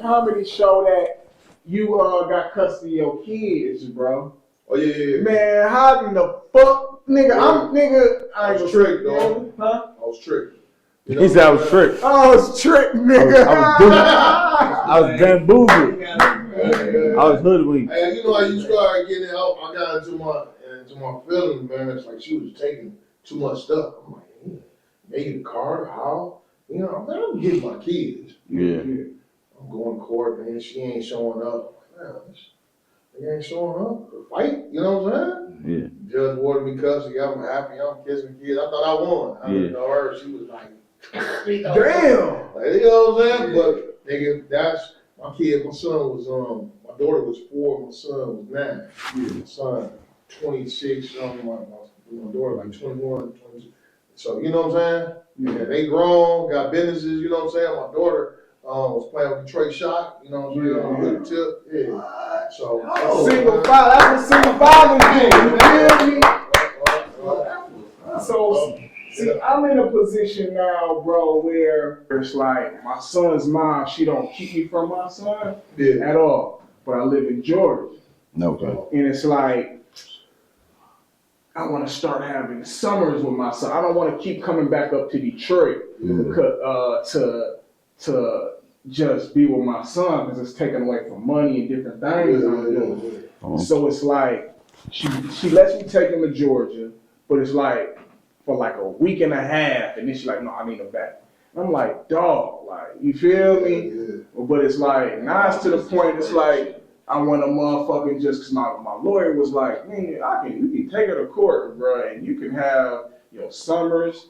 comedy show that you got custody of your kids, bro. Oh yeah. Man, how in the fuck, nigga? I was tricked, dog. Huh? I was tricked. You know, he said I was tricked. I was tricked, nigga. I was bamboozled. I was hoodwinked. Hey, you know how you started getting out? I got into my feelings, man. It's like she was taking too much stuff. I'm like, maybe the car, the house. You know, man, I'm getting my kids. Yeah. I'm going to court, man. She ain't showing up. Man, they ain't showing up. The fight, you know what I'm saying? Yeah. Judge awarded me custody. I'm happy. I'm kissing kids. I thought I won. I didn't know her. She was like, damn. Like, you know what I'm saying? But nigga, that's my kid. My son was my daughter was 4. My son was 9. My son 26. My daughter like 21, 22. So you know what I'm saying? Yeah, they grown, got businesses. You know what I'm saying? My daughter was playing with Detroit Shot. You know what I'm saying? Good tip. Yeah. So single father. That's what single fathers do. You feel me? So. See, I'm in a position now, bro, where it's like my son's mom, she don't keep me from my son at all. But I live in Georgia. No. And it's like, I want to start having summers with my son. I don't want to keep coming back up to Detroit to just be with my son because it's taken away from money and different things I'm doing. So it's like, she lets me take him to Georgia, but it's like, for like a week and a half, and then she's like, no, I need him back. And I'm like, dog, like, you feel me? Yeah. But it's like, now it's to the point, it's like, I want a motherfucking just, because my lawyer was like, man, you can take her to court, bro, and you can have your summers,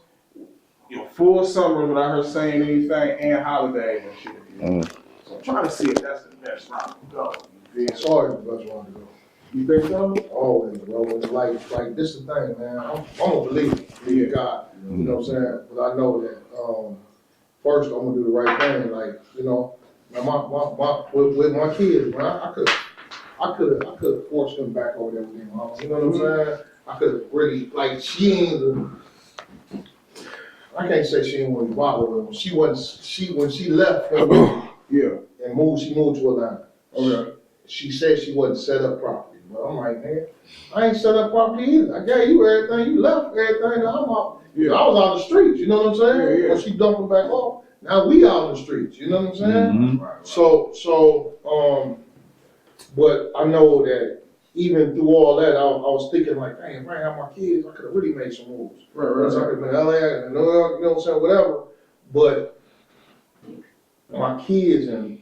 your full summers without her saying anything, and holidays and shit. So I'm trying to see if that's the best route to go. It's always the best route to go. You think so? Always, bro. Like this is the thing, man. I'm a believer. Believe in God. You know what I'm saying? But I know that first I'm gonna do the right thing. Like, you know, with my kids, man, I could have forced them back over there with their mom. You know what I'm saying? I could have really, like, she ain't. I can't say she ain't want to bother with them. When she left, and moved. She moved to Atlanta. Okay. She said she wasn't set up properly. But I'm like, man, I ain't set up properly either. I gave you everything. You left everything. Now I'm out. Yeah. I was out the streets. You know what I'm saying? Yeah. When she dumped them back off, now we out in the streets. You know what I'm saying? Mm-hmm. Right. So, but I know that even through all that, I was thinking like, dang, if I had my kids, I could have really made some moves. Right. I could have been in LA and New York, you know what I'm saying, whatever. But my kids and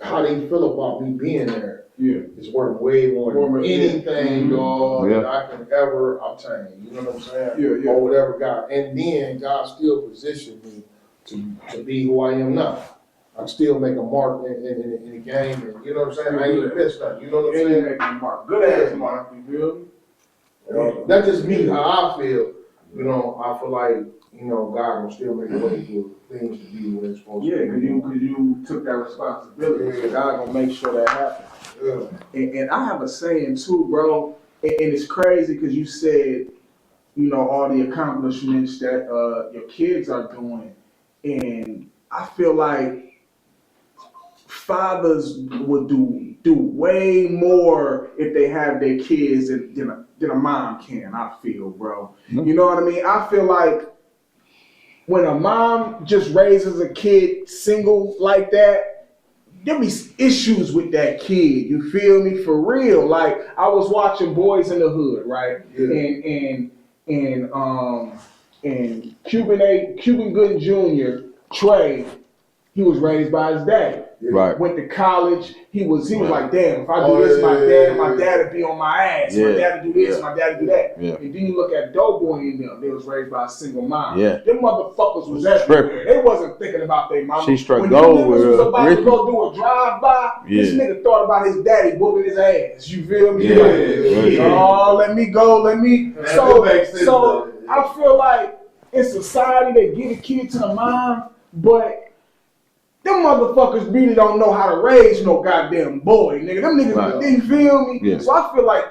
how they feel about me being there is worth way more than anything, dog, that I can ever obtain. You know what I'm saying? Or whatever God. And then God still positioned me to be who I am now. I still make a mark in the game, and you know what I'm saying? I ain't missed nothing. You know what I'm saying? Make a mark. Good ass mark, you feel me? That's just me, how I feel. You know, I feel like, you know, God will still make a way for things to be what it's supposed to be. Yeah, because you took that responsibility. So God gonna make sure that happens. Yeah. And I have a saying too, bro, and it's crazy because you said, you know, all the accomplishments that your kids are doing, and I feel like fathers would do way more if they have their kids than a mom can, I feel, bro. You know what I mean? I feel like when a mom just raises a kid single like that, there be issues with that kid. You feel me? For real. Like, I was watching Boys in the Hood, right? Yeah. And Cuban Gooding Jr., Trey, he was raised by his dad. Right. Went to college. He was like, damn, if I do this, my dad would be on my ass. My dad would do this, my dad would do that. Yeah. And then you look at Doughboy and them, they was raised by a single mom. Yeah. Them motherfuckers was everywhere. They wasn't thinking about their mama. She struck gold with her. Was about to go do a drive-by, this nigga thought about his daddy whooping his ass. You feel me? Oh, let me go, let me. So I feel like in society they give a kid to the mom, but them motherfuckers really don't know how to raise no goddamn boy, nigga. Them niggas, you feel me? Yeah. So I feel like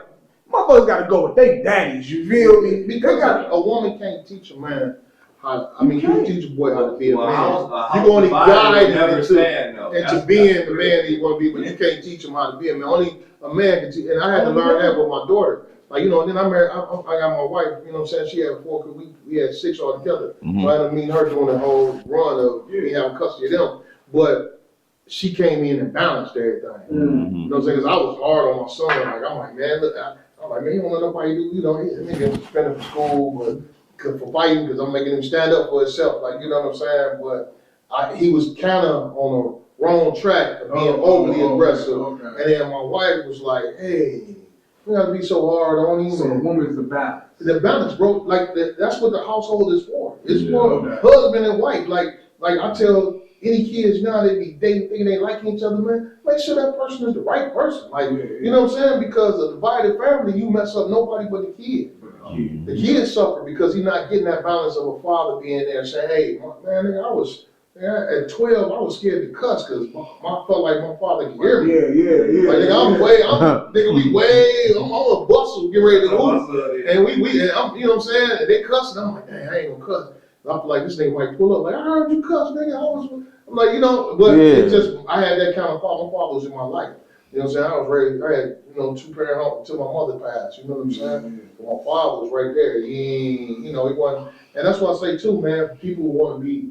motherfuckers gotta go with their daddies, you feel me? Because a woman can't teach a man can you teach a boy how to be a man? Well, You can only guide him into being the man that you want to be, but you can't teach him how to be a man. Only a man can teach. And I had to learn that with my daughter. Like, you know, and then I married, I got my wife, you know what I'm saying? She had 4, because we had 6 altogether. So I didn't mean her doing the whole run of me having custody of them. But she came in and balanced everything. You know what I'm saying? Because I was hard on my son. Like, I'm like, man, look, I'm like, man, you don't let nobody do, you know, he get suspended from school, but for fighting, because I'm making him stand up for himself. Like, you know what I'm saying? But he was kind of on a wrong track of being overly aggressive. Okay. And then my wife was like, hey, you gotta be so hard on him. So the woman's the balance. The balance, bro. Like that's what the household is for. It's for husband and wife. Like I tell any kids now, they be dating, thinking they like each other, man. Make sure that person is the right person. Like you know what I'm saying? Because a divided family, you mess up nobody but the kid. The kid suffer because he's not getting that balance of a father being there and saying, hey, man, nigga, at 12, I was scared to cuss because I felt like my father could hear me. Yeah. Like, nigga, I'm a bustle, get ready to move. And I'm, you know what I'm saying? And they cussing, I'm like, dang, I ain't gonna cuss. I feel like this nigga might pull up, like, I heard you cuss, nigga. I'm like, you know, but it's just, I had that kind of father. My father was in my life. You know what I'm saying? I was raised, I had, you know, 2-parent home until my mother passed. You know what I'm saying? My father was right there. He wasn't, and that's what I say too, man. People want to be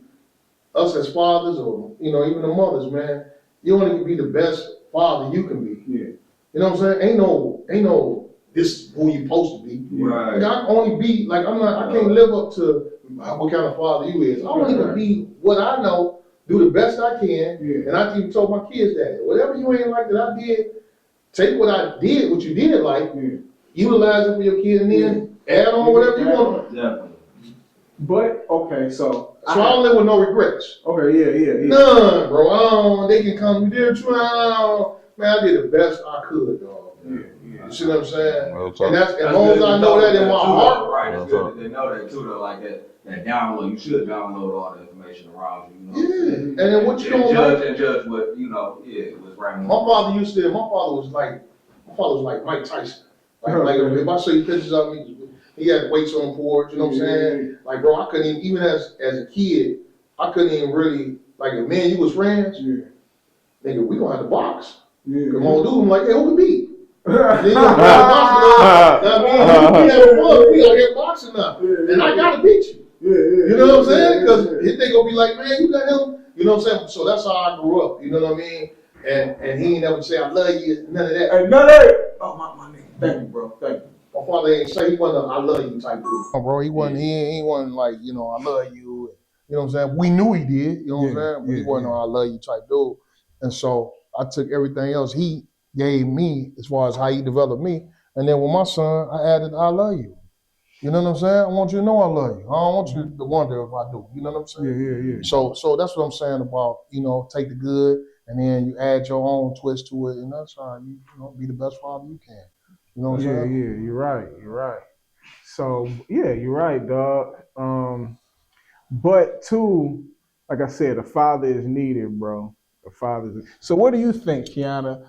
us as fathers, or you know, even the mothers, man, you only can be the best father you can be. Yeah. You know what I'm saying? Ain't no this is who you supposed to be. Right. Like, I can only be like I can't live up to what kind of father you is. I only can be what I know, do the best I can, and I even told my kids that whatever you ain't like that I did, take what I did, what you did like, utilize it for your kid, and then add on whatever you want. Yeah. But okay, so I don't live with no regrets. Okay, yeah. None, bro. They can come there trying. Man, I did the best I could, dog. Yeah. You see what I'm saying? And that's as long as I know that in my heart. Right, it's good. They know that too, though. Like that download. You should download all the information around you. You know? Yeah. And then what you gonna judge what what's right. My father was like Mike Tyson. Like if I show you pictures of me. He had weights on the porch, you know what I'm saying? Like, bro, I couldn't even as a kid, I couldn't even really, like, if me and you was friends, nigga, we gonna have to box. Come on, dude, I'm like, hey, who can beat? Then you gonna we having fun, we out here boxing now. And I gotta beat you. You know what I'm saying? Because they gonna be like, man, you got him. You know what I'm saying? So that's how I grew up, you know what I mean? And he ain't never say, I love you, none of that. Hey, none of that. Oh, my nigga. Thank you, bro. Thank you. My father ain't say he wasn't I love you type dude. Bro, he wasn't like, you know, I love you. You know what I'm saying? We knew he did, you know what I'm saying? But he wasn't I love you type dude. And so I took everything else he gave me as far as how he developed me. And then with my son, I added I love you. You know what I'm saying? I want you to know I love you. I don't want you to wonder if I do. You know what I'm saying? Yeah. So that's what I'm saying about, you know, take the good and then you add your own twist to it, and that's how you be the best father you can. You know what I'm saying? Yeah, you're right. So, yeah, you're right, dog. But too, like I said, a father is needed, bro. So what do you think, Kiana?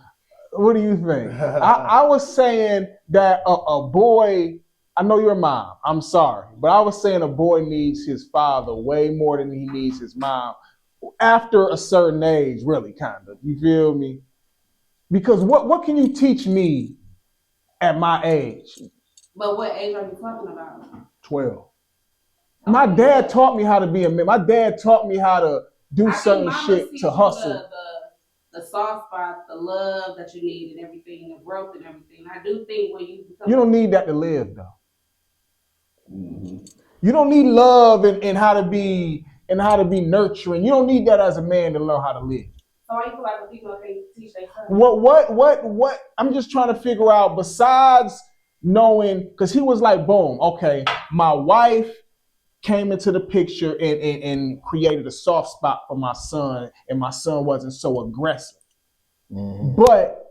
What do you think? I was saying that a boy, I know you're a mom, I'm sorry, but I was saying a boy needs his father way more than he needs his mom after a certain age, really, kind of. You feel me? Because what can you teach me at my age? But what age are you talking about? 12. My dad taught me how to be a man. My dad taught me how to do certain shit to hustle. The soft spot, the love that you need and everything, the growth and everything. I do think when you become... You don't need that to live, though. Mm-hmm. You don't need love and how to be nurturing. You don't need that as a man to learn how to live. So I feel like the people can't teach their son. What? I'm just trying to figure out, besides knowing, because he was like, boom, okay, my wife came into the picture and created a soft spot for my son, and my son wasn't so aggressive. Mm-hmm. But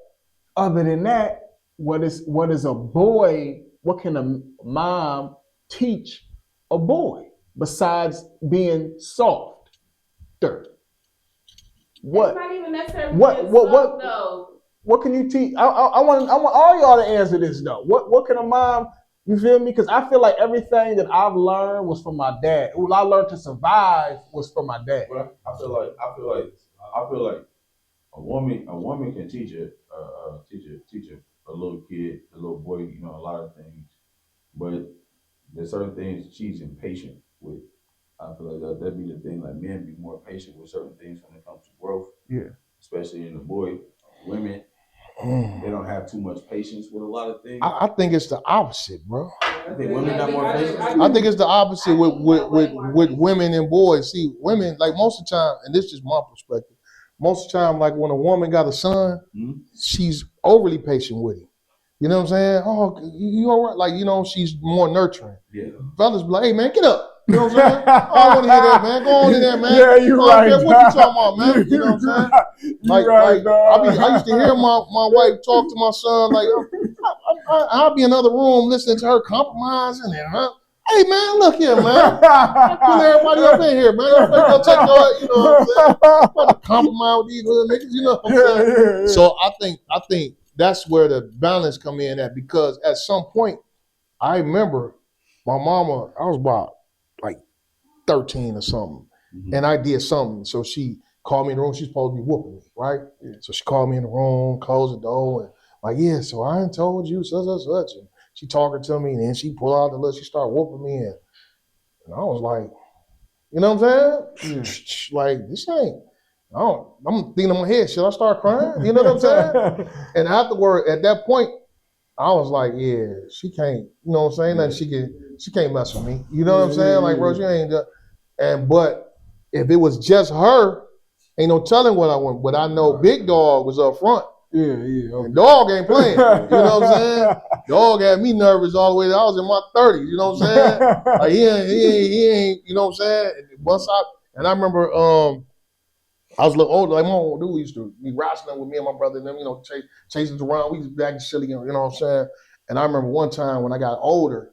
other than that, what is a boy, what can a mom teach a boy besides being soft? What? It's not even necessarily soft, though. What can you teach? I want all y'all to answer this though. What can a mom You feel me? Because I feel like everything that I've learned was from my dad. What I learned to survive was from my dad. But I feel like a woman can teach a little kid, a little boy, you know, a lot of things. But there's certain things she's impatient with. I feel like that'd be the thing. Like men be more patient with certain things when it comes to growth. Yeah. Especially in the boy. Women, they don't have too much patience with a lot of things. I think it's the opposite, bro. I think women got more patience. I think it's the opposite with women and boys. See, women, like most of the time, and this is my perspective, most of the time, like when a woman got a son, she's overly patient with him. You know what I'm saying? Oh, you all right? Like, you know, she's more nurturing. Yeah. Fellas be like, hey man, get up. You know what I'm saying? I don't want to hear that, man. Go on in there, man. Yeah, you right. What you talking about, man? You know what I'm saying? I used to hear my wife talk to my son, like, I'll be in another room listening to her compromising and hey man, look here, man. Pull everybody up in here, man. You better go take your, you know what I'm saying? Better compromise with these little niggas, you know what I'm saying? Yeah. So I think that's where the balance come in at, because at some point, I remember my mama, I was about like 13 or something, and I did something. So she called me in the room. She's supposed to be whooping me, right? Yeah. So she called me in the room, closed the door, and like, yeah, so I ain't told you such and such. And she talking to me, and then she pulled out the list. She started whooping me, and I was like, you know what I'm saying? Yeah. Like, this ain't. I'm thinking in my head, should I start crying? You know what I'm saying? And afterward, at that point, I was like, yeah, she can't, you know what I'm saying? She can't mess with me. You know what I'm saying? Like, bro, she ain't but if it was just her, ain't no telling what I want. But I know Big Dog was up front. Yeah. Okay. And Dog ain't playing. You know what I'm saying? Dog had me nervous all the way. I was in my 30s. You know what I'm saying? Like he ain't. You know what I'm saying? And I remember, I was a little older. Like my old dude used to be wrestling with me and my brother and them. You know, chasing us around. We used to be acting silly. You know what I'm saying? And I remember one time when I got older,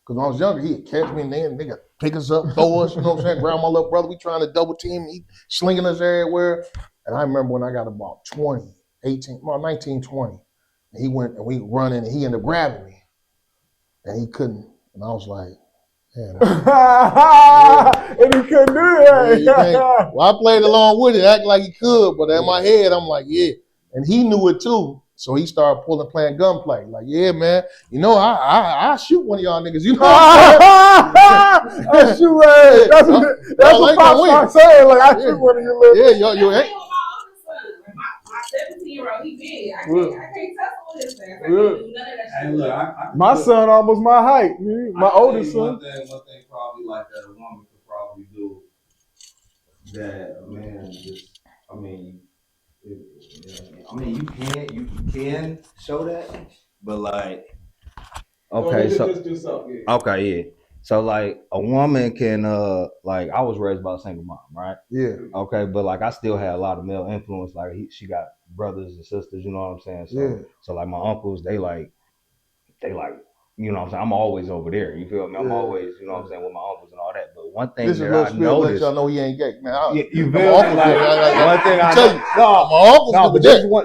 because when I was younger, he'd catch me and then nigga pick us up, throw us. You know what I'm saying? Grab my little brother. We trying to double team. He slinging us everywhere. And I remember when I got about 19, 20. And he went and we running and he ended up grabbing me. And he couldn't. And I was like, man. And he couldn't do that. Yeah, well, I played along with it, acting like he could, but in my head, I'm like, yeah. And he knew it too. So he started playing gunplay. Like, yeah, man, you know, I shoot one of y'all niggas. You know what I'm saying? I shoot ass. That's what Pop's saying. Like, I shoot one of you little. Yeah, you ain't. My 17-year-old, he big. I can't tussle with his ass. I can't do none of that shit. Hey, look, My son almost my height. My oldest son. One thing probably like that a woman could probably do that a man just, you can show that, but like, okay, yeah. So like a woman can like I was raised by a single mom, right? Yeah. Okay, but like I still had a lot of male influence. Like she got brothers and sisters, you know what I'm saying? So yeah. So like my uncles, they like, you know what I'm saying? I'm always over there. You feel me? I'm always, you know what I'm saying, with my uncles and all that. But one thing that I noticed, y'all know he ain't gay. Man, you feel me? One thing I tell you, my uncles but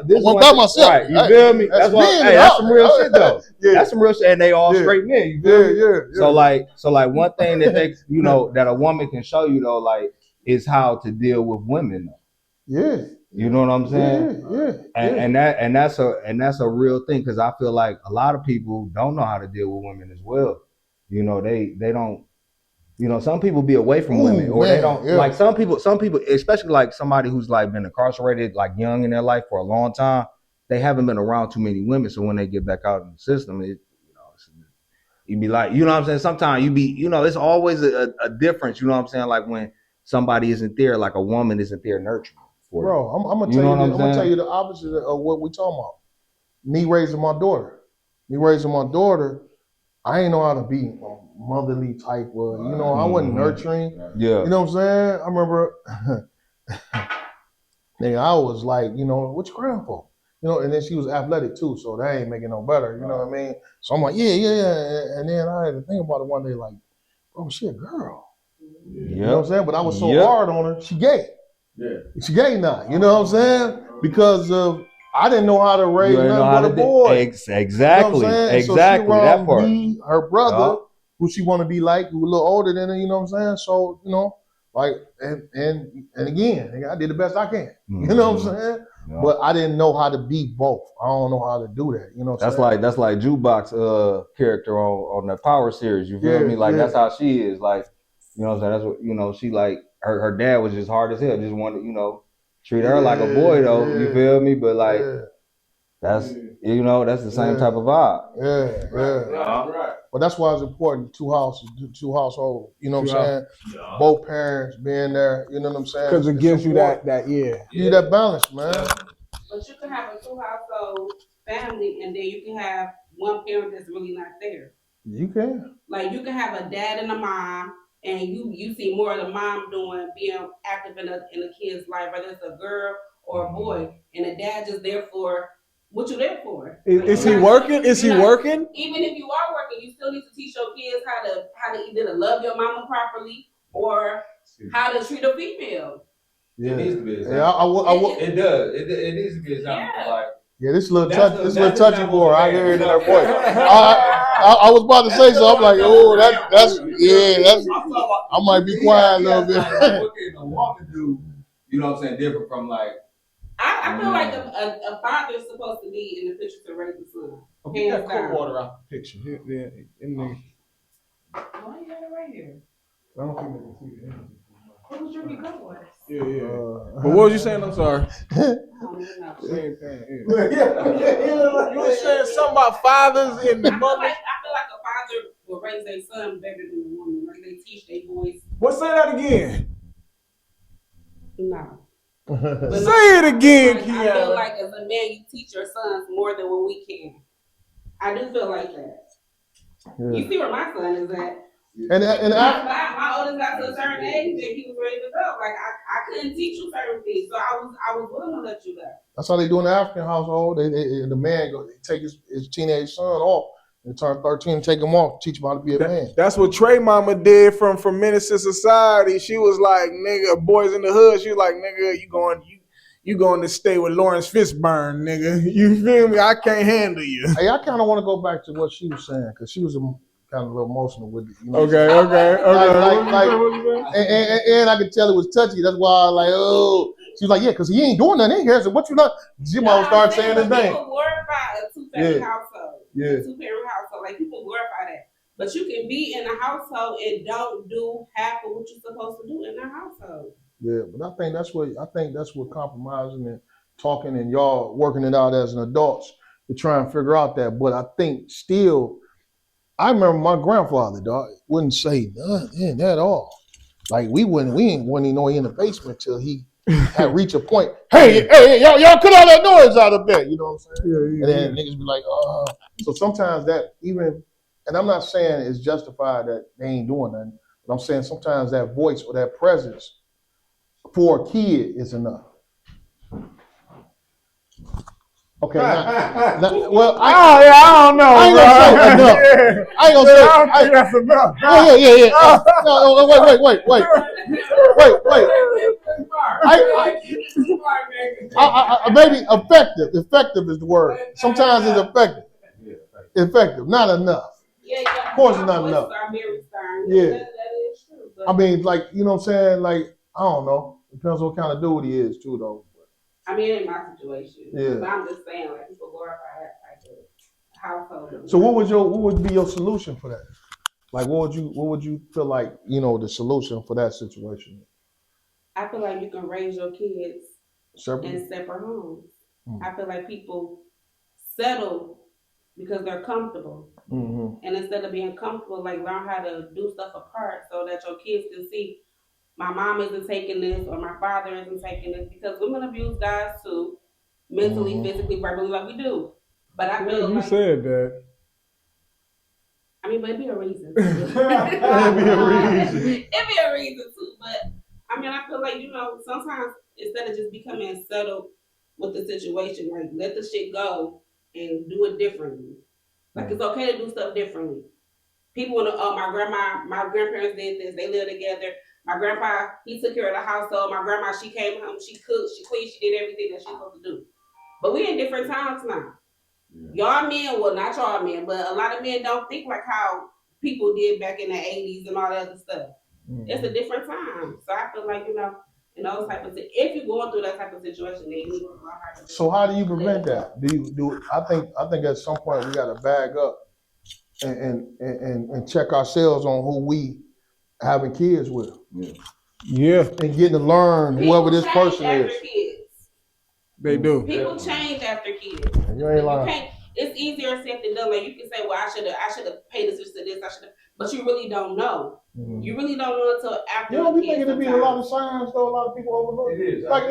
this one by myself. Right, you feel me? That's why. Hey, that's some real shit though. Yeah. That's some real shit, and they all straight men. You feel me? Yeah. So like one thing that they, you know, that a woman can show you though, like, is how to deal with women though. Yeah. You know what I'm saying? Yeah. And that's a real thing, because I feel like a lot of people don't know how to deal with women as well. You know, they don't. You know, some people be away from women, or they don't like some people, especially like somebody who's like been incarcerated like young in their life for a long time. They haven't been around too many women, so when they get back out in the system, you be like, you know what I'm saying? Sometimes you be, you know, it's always a difference. You know what I'm saying? Like when somebody isn't there, like a woman isn't there nurturing. Bro, I'm gonna tell you the opposite of what we talking about. Me raising my daughter, I ain't know how to be a motherly type. You know, I wasn't nurturing. Yeah. You know what I'm saying? I remember, nigga, I was like, you know, what you crying for? You know, and then she was athletic too, so that ain't making no better. You know what I mean? So I'm like, yeah. And then I had to think about it one day, like, oh, she a girl. Yeah. You know what I'm saying? But I was so hard on her, she gay. Yeah. She gay now. You know what I'm saying? Because I didn't know how to raise nothing but a boy. Exactly. You know exactly. So that part. Me, her brother, who she want to be like, who a little older than her. You know what I'm saying? So like, and again, I did the best I can. You know what I'm saying? Yeah. But I didn't know how to be both. I don't know how to do that. You know what I'm saying? That's like Jukebox character on the Power series. You feel me? Like that's how she is. Like, you know what I'm saying? That's what she like. Her dad was just hard as hell. Just wanted treat her like a boy though. You feel me? But like that's that's the same type of vibe. Right. But that's why it's important. Two households. You know what I'm saying? Yeah. Both parents being there. You know what I'm saying? Because it gives you that you that balance, man. But you can have a 2-household family, and then you can have one parent that's really not there. You can. Like you can have a dad and a mom, and you see more of the mom being active in a kid's life, whether it's a girl or a boy, and the dad just there for what you there for. Is he working? Is he working? Even if you are working, you still need to teach your kids how to either love your mama properly or how to treat a female. Yeah. It needs to be a example. Yeah, it does. It needs to be a example. Yeah. Like, this little touchy for her. I hear it in her voice. I was about to say something. I'm like, oh, that's. I might be quiet a little bit. Like, what can a woman do? You know what I'm saying? Different from like. I feel like a father is supposed to be in the picture to raise the son. Get that cold water out the picture. Why you got it right here? I don't think they can see it. Who was drinking cold water? Yeah. But what was you saying? I'm sorry. Same thing. You were saying something about fathers and the mothers. I feel like a father will raise their son better than a woman. Like they teach their boys. Say that again. No. Say it again, Kiana. I feel like as a man, you teach your sons more than what we can. I do feel like that. Yeah. You see where my son is at. And my oldest got to a certain age and he was ready to go. Like I couldn't teach you certain things, so I was willing to let you go. That's how they do in the African household. The man take his teenage son off and turn 13 and take him off, teach him how to be a man. That's what Trey Mama did from Menace to Society. She was like, nigga, boys in the hood. She was like, nigga, you going to stay with Lawrence Fishburne, nigga. You feel me? I can't handle you. Hey, I kind of want to go back to what she was saying because she was kind of a little emotional with it. You know? Okay. And I could tell it was touchy. That's why I was like, oh. She was like, yeah, because he ain't doing nothing in here. So what you not? Jimbo started saying his name. People glorify a two-parent household. Yeah. A two-parent household. Like, people glorify that. But you can be in a household and don't do half of what you're supposed to do in a household. Yeah, but I think that's what compromising and talking and y'all working it out as an adults to try and figure out that. But I think still, I remember my grandfather, dog, wouldn't say nothing at all. Like we wouldn't even know he in the basement till he had reached a point. Hey, y'all cut all that noise out of there. You know what I'm saying? Yeah. And then niggas be like, So sometimes that even, and I'm not saying it's justified that they ain't doing nothing, but I'm saying sometimes that voice or that presence for a kid is enough. Okay. I don't know. I ain't gonna say enough. I ain't gonna say. I don't think that's enough. Yeah. No, wait. Maybe effective. Effective is the word. Sometimes it's effective. Effective, not enough. Yeah. Of course, it's not enough. Yeah. That is true. I mean, like, you know what I'm saying? Like, I don't know. Depends what kind of dude he is, too, though. I mean, in my situation. Yeah. But I'm just saying, like, people glorify that type of household. So what would be your solution for that? Like, what would you feel like, the solution for that situation? I feel like you can raise your kids separate? In separate homes. I feel like people settle because they're comfortable. Mm-hmm. And instead of being comfortable, like, learn how to do stuff apart so that your kids can see my mom isn't taking this or my father isn't taking this, because women abuse guys too, mentally, physically, verbally, like we do. But I feel you said that. I mean, but it'd be a reason. It'd be a reason too. But I mean, I feel like, sometimes instead of just becoming settled with the situation, like let the shit go and do it differently. Like it's okay to do stuff differently. People want to, my grandparents did this, they lived together. My grandpa, he took care of the household. My grandma, she came home, she cooked, she cleaned, she did everything that she was supposed to do. But we in different times now. Y'all men, well, not y'all men, but a lot of men don't think like how people did back in the 80s and all that other stuff. It's a different time. So I feel like, you know, in those type of if you're going through that type of situation, then you need to learn how to. So how do you prevent that? I think at some point we gotta bag up and check ourselves on who we having kids with. Yeah. And getting to learn whoever this person is. Kids. They do. People change after kids. You ain't lying. It's easier said than done. Like you can say, well, I should have paid this to this, but you really don't know. You really don't know until after. You don't be thinking there be a lot of signs though. A lot of people overlook. It is. I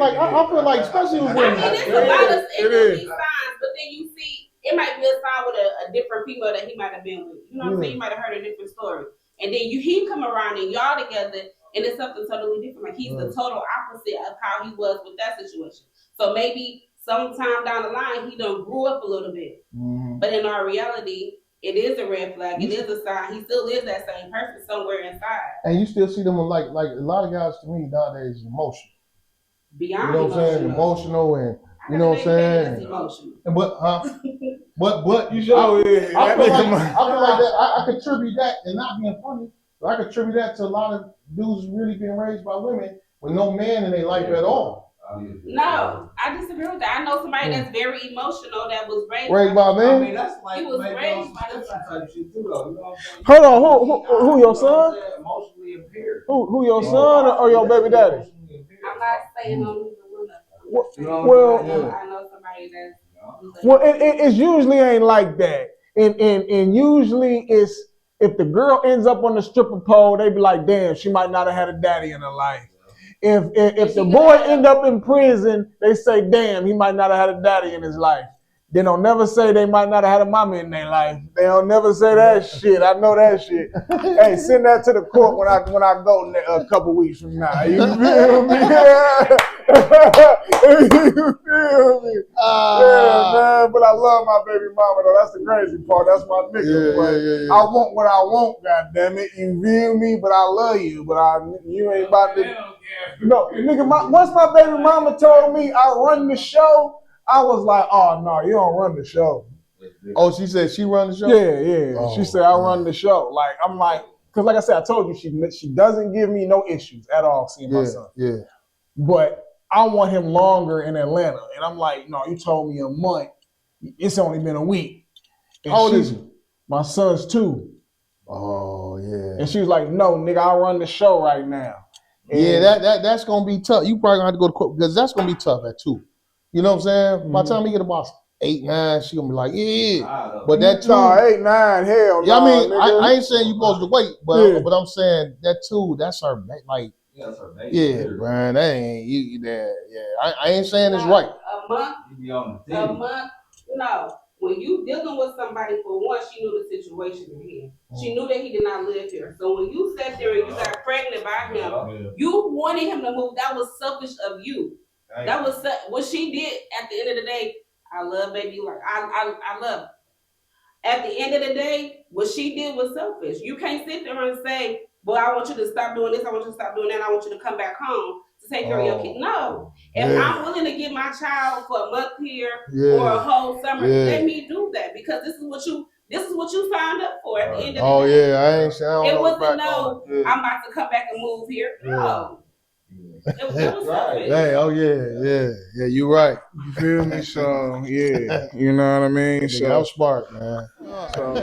feel like, especially with women. It's a lot of signs, but then you see, it might be a sign with a different female that he might have been with. You know what I'm saying? You might have heard a different story, and then he come around and y'all together, and it's something totally different. Like he's the total opposite of how he was with that situation. So maybe sometime down the line, he done grew up a little bit. But in our reality, it is a red flag. It is a sign. He still is that same person somewhere inside. And you still see them like a lot of guys to me nowadays is emotional. Beyond you know what I'm saying? Emotional and you know what I'm saying? Emotional. But You sure is. I feel like that I contribute that and not being funny. But I contribute that to a lot of dudes really being raised by women with no man in their life at all. No, I disagree with that. I know somebody that's very emotional that was raised by men. I mean, that's like he was raised by the type shit too, though. You know what I'm saying? Hold on, who your son? Emotionally impaired. Who your son or your baby daddy? I'm not saying on either one of them. Well, I know somebody that's. Well, it usually ain't like that, and usually it's if the girl ends up on the stripper pole, they be like, damn, she might not have had a daddy in her life. If the boy end up in prison, they say, damn, he might not have had a daddy in his life. They don't never say they might not have had a mama in their life. They don't never say that shit. I know that shit. Hey, send that to the court when I go a couple weeks from now. You feel me? You feel me? Yeah, man. But I love my baby mama though. That's the crazy part. That's my nigga. I want what I want. God damn it. You feel me? But I love you. But you ain't about to. No, nigga. Once my baby mama told me I run the show, I was like, oh, no, you don't run the show. Oh, she said she run the show? Yeah. Oh, she said I run the show. Like, I'm like, because like I said, I told you, she doesn't give me no issues at all seeing my son. Yeah. But I want him longer in Atlanta. And I'm like, no, you told me a month. It's only been a week. And how old is he? My son's 2. Oh, yeah. And she was like, no, nigga, I run the show right now. And that's going to be tough. You probably going to have to go to court because that's going to be tough at 2. You know what I'm saying? By the time he get about 8, 9, she gonna be like, yeah. But that 2, 8, 9, hell yeah. No, I mean, nigga. I ain't saying you supposed to wait, but I'm saying that 2, that's her like. Yeah, that's her baby. Yeah, man, that ain't you. That I ain't saying it's right. A month. You be on the A month. No. When you dealing with somebody, for one, she knew the situation in here. She knew that he did not live here. So when you sat there and you got pregnant by him, you wanted him to move. That was selfish of you. That was what she did. At the end of the day, I love baby. Like I love her. At the end of the day, what she did was selfish. You can't sit there and say, "Well, I want you to stop doing this. I want you to stop doing that. I want you to come back home to take care of your kid." No. If I'm willing to get my child for a month here or a whole summer, let me do that because this is what you signed up for. At the end of the day. I ain't saying. It wasn't I'm about to come back and move here. No. It was selfish. Yeah, you're right. You feel me? So, yeah, you know what I mean? So I'm smart, man. So.